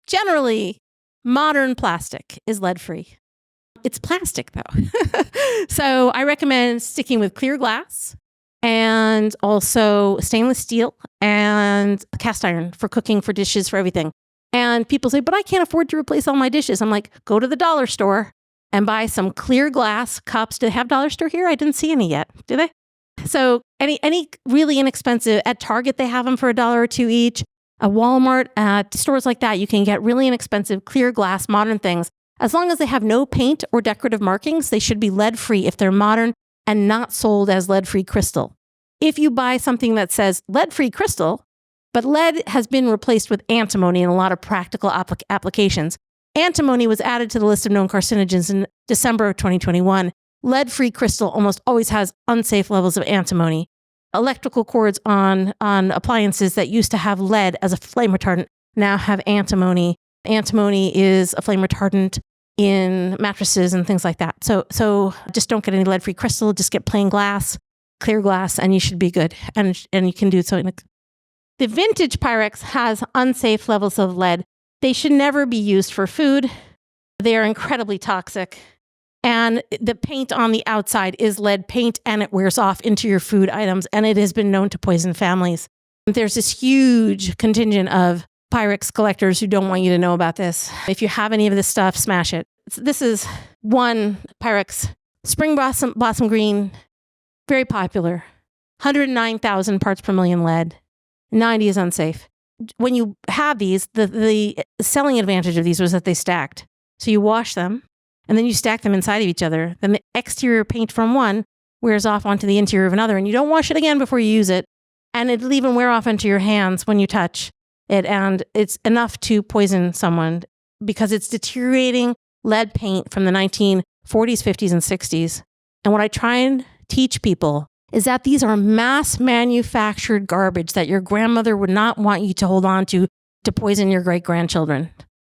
Generally, modern plastic is lead-free. It's plastic, though. So I recommend sticking with clear glass and also stainless steel and cast iron for cooking, for dishes, for everything. And people say, but I can't afford to replace all my dishes. I'm like, go to the dollar store and buy some clear glass cups. Do they have dollar store here? I didn't see any yet. Do they? So any really inexpensive, at Target, they have them for $1 or $2 each. At Walmart, at stores like that, you can get really inexpensive, clear glass, modern things. As long as they have no paint or decorative markings, they should be lead-free if they're modern and not sold as lead-free crystal. If you buy something that says lead-free crystal, but lead has been replaced with antimony in a lot of practical applications. Antimony was added to the list of known carcinogens in December of 2021. Lead-free crystal almost always has unsafe levels of antimony. Electrical cords on appliances that used to have lead as a flame retardant now have antimony. Antimony is a flame retardant in mattresses and things like that. So just don't get any lead-free crystal. Just get plain glass, clear glass, and you should be good. And you can do so. The vintage Pyrex has unsafe levels of lead. They should never be used for food. They are incredibly toxic. And the paint on the outside is lead paint, and it wears off into your food items, and it has been known to poison families. There's this huge contingent of Pyrex collectors who don't want you to know about this. If you have any of this stuff, smash it. This is one Pyrex Spring Blossom Green, very popular, 109,000 parts per million lead, 90 is unsafe. When you have these, the selling advantage of these was that they stacked. So you wash them, and then you stack them inside of each other. Then the exterior paint from one wears off onto the interior of another, and you don't wash it again before you use it. And it'll even wear off into your hands when you touch it. And it's enough to poison someone because it's deteriorating lead paint from the 1940s, 50s, and 60s. And what I try and teach people is that these are mass manufactured garbage that your grandmother would not want you to hold on to poison your great grandchildren.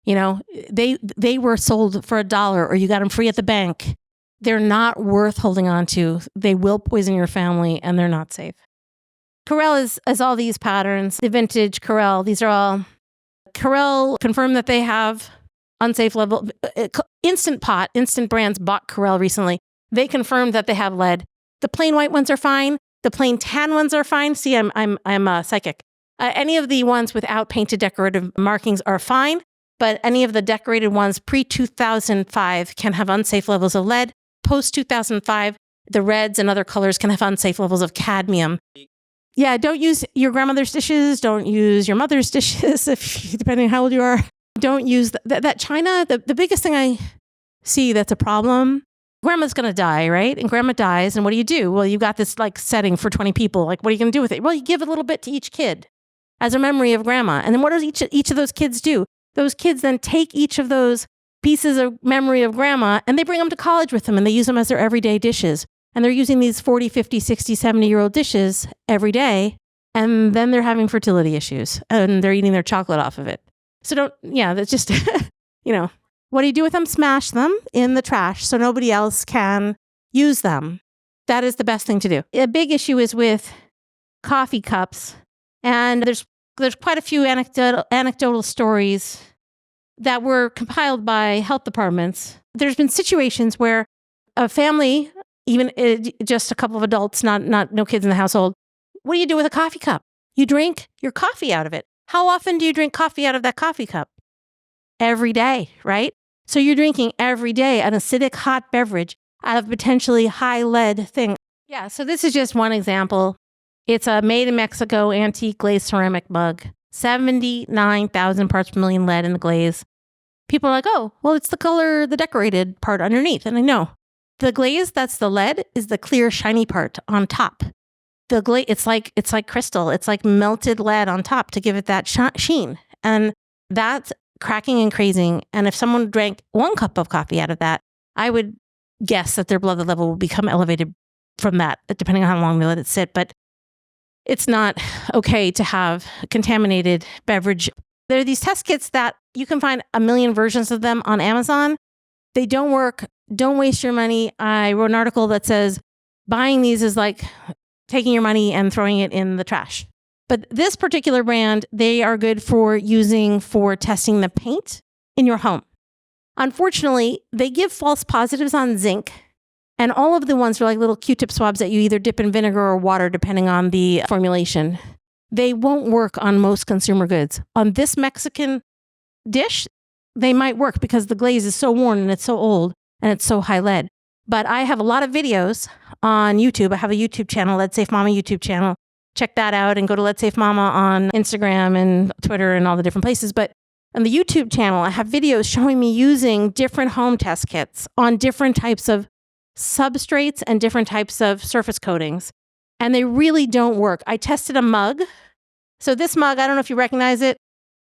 You know, they were sold for $1 or you got them free at the bank. They're not worth holding on to. They will poison your family and they're not safe. Corelle is all these patterns. The vintage Corelle, these are all. Corelle confirmed that they have unsafe level. Instant Brands bought Corelle recently. They confirmed that they have lead. The plain white ones are fine. The plain tan ones are fine. See, I'm psychic. Any of the ones without painted decorative markings are fine. But any of the decorated ones pre-2005 can have unsafe levels of lead. Post-2005, the reds and other colors can have unsafe levels of cadmium. Yeah, don't use your grandmother's dishes. Don't use your mother's dishes, depending on how old you are. Don't use that China. The biggest thing I see that's a problem, grandma's going to die, right? And grandma dies, and what do? Well, you got this like setting for 20 people. Like, what are you going to do with it? Well, you give a little bit to each kid as a memory of grandma. And then what does each of those kids do? Those kids then take each of those pieces of memory of grandma and they bring them to college with them and they use them as their everyday dishes. And they're using these 40, 50, 60, 70-year-old dishes every day. And then they're having fertility issues and they're eating their chocolate off of it. So that's just, what do you do with them? Smash them in the trash so nobody else can use them. That is the best thing to do. A big issue is with coffee cups. And there's quite a few anecdotal stories that were compiled by health departments. There's been situations where a family, even just a couple of adults, no kids in the household, what do you do with a coffee cup? You drink your coffee out of it. How often do you drink coffee out of that coffee cup? Every day, right? So you're drinking every day an acidic hot beverage out of potentially high lead thing. Yeah, so this is just one example. It's a made in Mexico antique glazed ceramic mug. 79,000 parts per million lead in the glaze. People are like, oh, well, it's the color, the decorated part underneath. And I know the glaze, that's the lead, is the clear, shiny part on top. The glaze, it's like crystal. It's like melted lead on top to give it that sheen. And that's cracking and crazing. And if someone drank 1 cup of coffee out of that, I would guess that their blood level will become elevated from that, depending on how long they let it sit. But it's not okay to have contaminated beverage. There are these test kits that you can find 1 million versions of them on Amazon. They don't work. Don't waste your money. I wrote an article that says buying these is like taking your money and throwing it in the trash. But this particular brand, they are good for using for testing the paint in your home. Unfortunately, they give false positives on zinc. And all of the ones are like little Q-tip swabs that you either dip in vinegar or water, depending on the formulation. They won't work on most consumer goods. On this Mexican dish, they might work because the glaze is so worn and it's so old and it's so high lead. But I have a lot of videos on YouTube. I have a YouTube channel, Lead Safe Mama YouTube channel. Check that out and go to Lead Safe Mama on Instagram and Twitter and all the different places. But on the YouTube channel, I have videos showing me using different home test kits on different types of substrates and different types of surface coatings. And they really don't work. I tested a mug. So this mug, I don't know if you recognize it.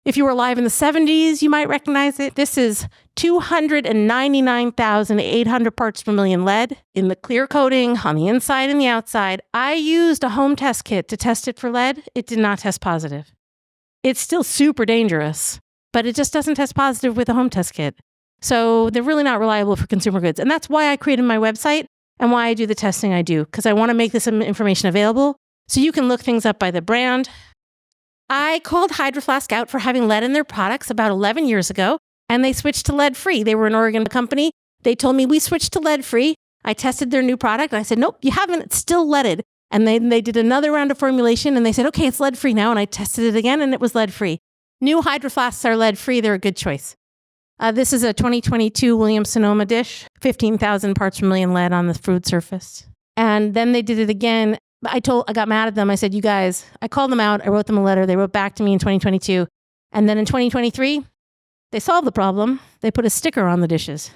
If you were alive in the 70s, you might recognize it. This is 299,800 parts per million lead in the clear coating on the inside and the outside. I used a home test kit to test it for lead. It did not test positive. It's still super dangerous, but it just doesn't test positive with a home test kit. So they're really not reliable for consumer goods. And that's why I created my website and why I do the testing I do, because I want to make this information available so you can look things up by the brand. I called Hydro Flask out for having lead in their products about 11 years ago, and they switched to lead-free. They were an Oregon company. They told me, we switched to lead-free. I tested their new product, and I said, nope, you haven't. It's still leaded. And then they did another round of formulation, and they said, okay, it's lead-free now. And I tested it again, and it was lead-free. New Hydro Flasks are lead-free. They're a good choice. This is a 2022 Williams-Sonoma dish, 15,000 parts per million lead on the food surface. And then they did it again. I got mad at them. I said, you guys, I called them out. I wrote them a letter. They wrote back to me in 2022. And then in 2023, they solved the problem. They put a sticker on the dishes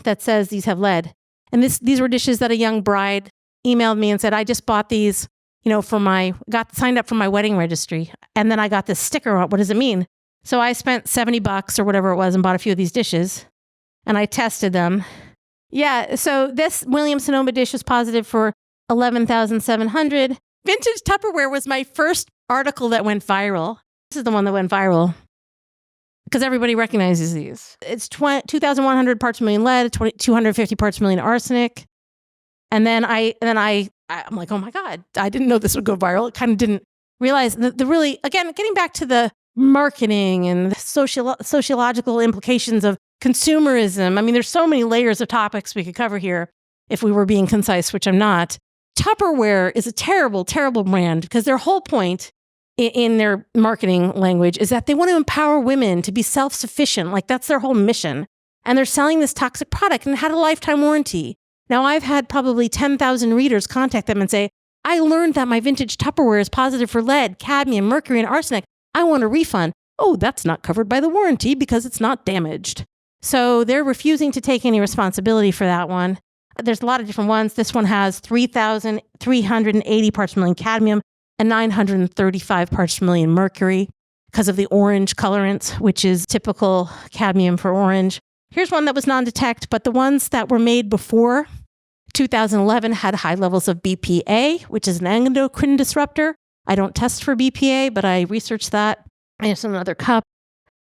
that says these have lead. And these were dishes that a young bride emailed me and said, I just bought these, got signed up for my wedding registry. And then I got this sticker on. What does it mean? So I spent $70 or whatever it was and bought a few of these dishes. And I tested them. Yeah, so this Williams-Sonoma dish was positive for 11,700. Vintage Tupperware was my first article that went viral. This is the one that went viral because everybody recognizes these. It's 2,100 parts per million lead, 250 parts per million arsenic. And then I'm like, oh my God, I didn't know this would go viral. It kind of didn't realize the really, again, getting back to the marketing and the sociological implications of consumerism. I mean, there's so many layers of topics we could cover here if we were being concise, which I'm not. Tupperware is a terrible, terrible brand because their whole point in their marketing language is that they want to empower women to be self-sufficient. Like that's their whole mission. And they're selling this toxic product and it had a lifetime warranty. Now I've had probably 10,000 readers contact them and say, I learned that my vintage Tupperware is positive for lead, cadmium, mercury, and arsenic. I want a refund. Oh, that's not covered by the warranty because it's not damaged. So they're refusing to take any responsibility for that one. There's a lot of different ones. This one has 3,380 parts per million cadmium and 935 parts per million mercury because of the orange colorants, which is typical cadmium for orange. Here's one that was non-detect, but the ones that were made before 2011 had high levels of BPA, which is an endocrine disruptor. I don't test for BPA, but I researched that. I have another cup,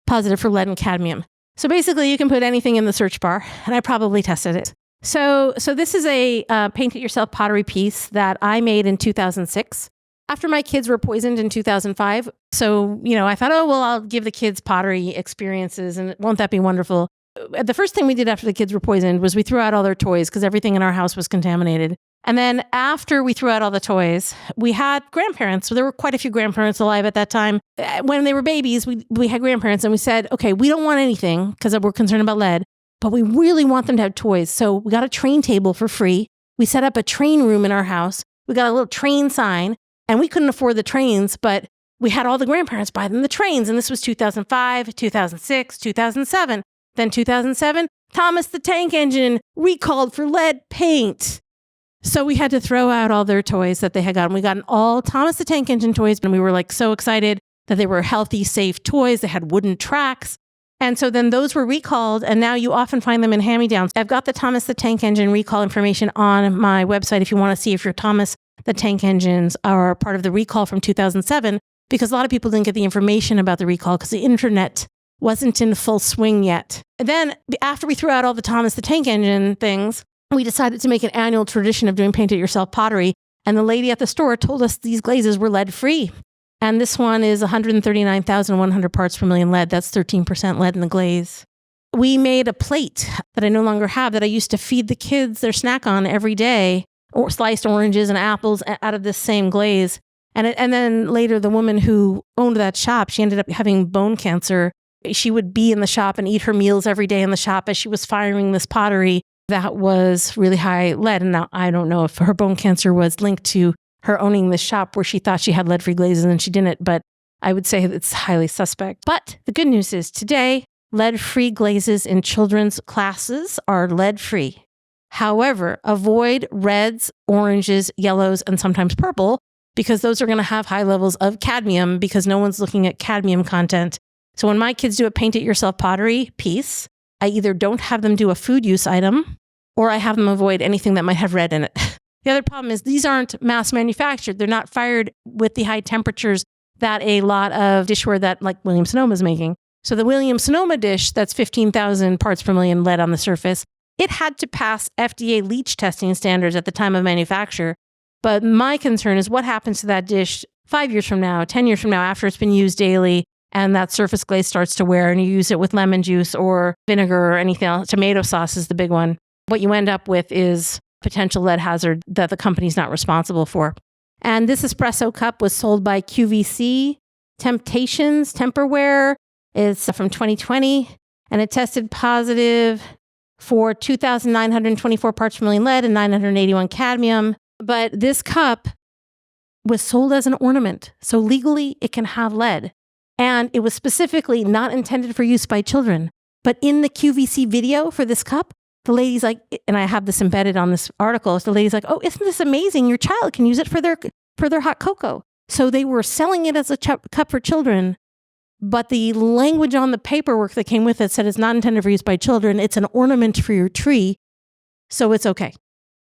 positive for lead and cadmium. So basically, you can put anything in the search bar, and I probably tested it. So this is a paint-it-yourself pottery piece that I made in 2006 after my kids were poisoned in 2005. So, I thought, oh, well, I'll give the kids pottery experiences, and won't that be wonderful? The first thing we did after the kids were poisoned was we threw out all their toys because everything in our house was contaminated. And then after we threw out all the toys, we had grandparents. So there were quite a few grandparents alive at that time. When they were babies, we had grandparents and we said, okay, we don't want anything because we're concerned about lead, but we really want them to have toys. So we got a train table for free. We set up a train room in our house. We got a little train sign and we couldn't afford the trains, but we had all the grandparents buy them the trains. And this was 2005, 2006, 2007. Then 2007, Thomas the Tank Engine recalled for lead paint. So we had to throw out all their toys that they had gotten. We got all Thomas the Tank Engine toys, and we were like so excited that they were healthy, safe toys. They had wooden tracks. And so then those were recalled, and now you often find them in hand-me-downs. I've got the Thomas the Tank Engine recall information on my website if you want to see if your Thomas the Tank Engines are part of the recall from 2007, because a lot of people didn't get the information about the recall because the internet wasn't in full swing yet. And then after we threw out all the Thomas the Tank Engine things, we decided to make an annual tradition of doing paint-it-yourself pottery. And the lady at the store told us these glazes were lead-free. And this one is 139,100 parts per million lead. That's 13% lead in the glaze. We made a plate that I no longer have that I used to feed the kids their snack on every day, or sliced oranges and apples out of this same glaze. And then later, the woman who owned that shop, she ended up having bone cancer. She would be in the shop and eat her meals every day in the shop as she was firing this pottery. that was really high lead. And now I don't know if her bone cancer was linked to her owning this shop where she thought she had lead-free glazes and she didn't, but I would say it's highly suspect. But the good news is today, lead-free glazes in children's classes are lead-free. However, avoid reds, oranges, yellows, and sometimes purple, because those are going to have high levels of cadmium because no one's looking at cadmium content. So when my kids do a paint-it-yourself pottery piece, I either don't have them do a food use item or I have them avoid anything that might have red in it. The other problem is these aren't mass manufactured. They're not fired with the high temperatures that a lot of dishware that like Williams-Sonoma is making. So the Williams-Sonoma dish that's 15,000 parts per million lead on the surface, it had to pass FDA leach testing standards at the time of manufacture. But my concern is what happens to that dish 5 years from now, 10 years from now, after it's been used daily and that surface glaze starts to wear and you use it with lemon juice or vinegar or anything else. Tomato sauce is the big one. What you end up with is potential lead hazard that the company's not responsible for. And this espresso cup was sold by QVC Temptations Temperware. It's from 2020 and it tested positive for 2,924 parts per million lead and 981 cadmium. But this cup was sold as an ornament. So legally, it can have lead. And it was specifically not intended for use by children. But in the QVC video for this cup, the lady's like, and I have this embedded on this article, the lady's like, oh, isn't this amazing? Your child can use it for their hot cocoa. So they were selling it as a cup for children. But the language on the paperwork that came with it said it's not intended for use by children. It's an ornament for your tree. So it's okay.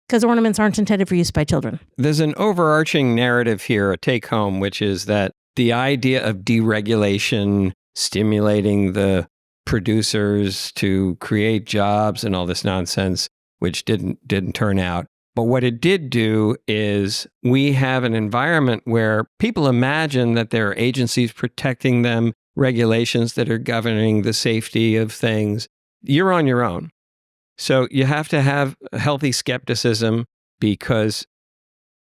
Because ornaments aren't intended for use by children. There's an overarching narrative here, a take home, which is that the idea of deregulation, stimulating the producers to create jobs and all this nonsense, which didn't turn out. But what it did do is we have an environment where people imagine that there are agencies protecting them, regulations that are governing the safety of things. You're on your own. So you have to have healthy skepticism because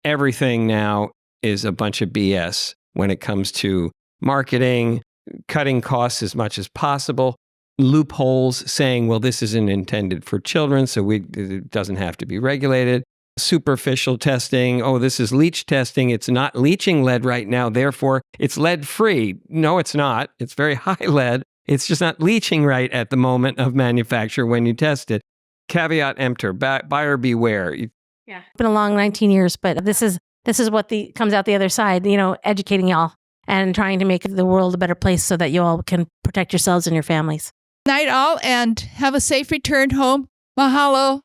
everything now is a bunch of BS when it comes to marketing, cutting costs as much as possible, loopholes saying, well, this isn't intended for children, so it doesn't have to be regulated. Superficial testing, oh, this is leach testing. It's not leaching lead right now, therefore it's lead-free. No, it's not. It's very high lead. It's just not leaching right at the moment of manufacture when you test it. Caveat emptor, buyer beware. Yeah, it's been a long 19 years, but this is what comes out the other side, educating y'all and trying to make the world a better place so that you all can protect yourselves and your families. Night all, and have a safe return home. Mahalo.